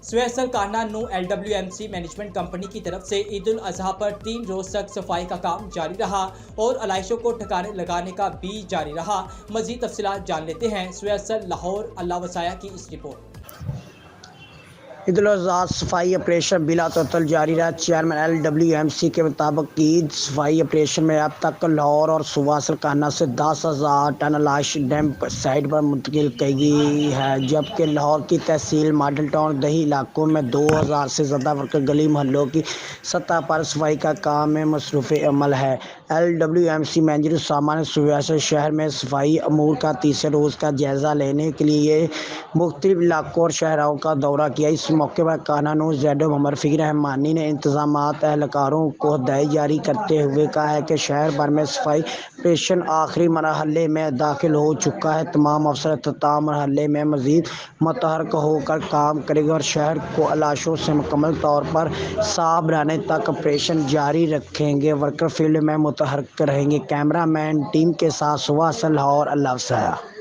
سویسل کانانو LWMC management company کی طرف سے عید الاضحیٰ پر 3 روز تک صفائی کا کام جاری رہا اور علائشوں کو ٹھکانے لگانے کا بھی جاری رہا۔ مزید تفصیلات جان لیتے ہیں سویسل لاہور اللہ وسایہ کی اس رپورٹ۔ عید الاضحیٰ صفائی آپریشن بلا تعطل جاری رہا۔ چیئرمین LWMC کے مطابق عید صفائی آپریشن میں اب تک لاہور اور سویسل کانہ سے 10,000 ٹن علائش ڈمپ سائٹ پر منتقل کی گئی ہے، جبکہ لاہور کی تحصیل ماڈل ٹاؤن دیہی علاقوں میں 2,000 سے زیادہ ورکر گلی محلوں کی سطح پر صفائی کا کام میں مصروف عمل ہے۔ LWMC مینیجر اسامہ نے سویسل شہر میں صفائی امور کا تیسرے روز کا جائزہ لینے کے لیے مختلف علاقوں اور شاہراہوں کا دورہ کیا۔ اس موقع پر کانانو ZO محمد رفیق رحمانی نے انتظامیہ اہلکاروں کو ہدایت جاری کرتے ہوئے کہا ہے کہ شہر بھر میں صفائی آپریشن آخری مرحلے میں داخل ہو چکا ہے۔ تمام افسر اختتام مرحلے میں مزید متحرک ہو کر کام کریں گے اور شہر کو علائشوں سے مکمل طور پر صاف رہنے تک آپریشن جاری رکھیں گے۔ ورکر فیلڈ میں متحرک رہیں گے۔ کیمرہ مین ٹیم کے ساتھ سویسل لاہور اللہ وسایہ۔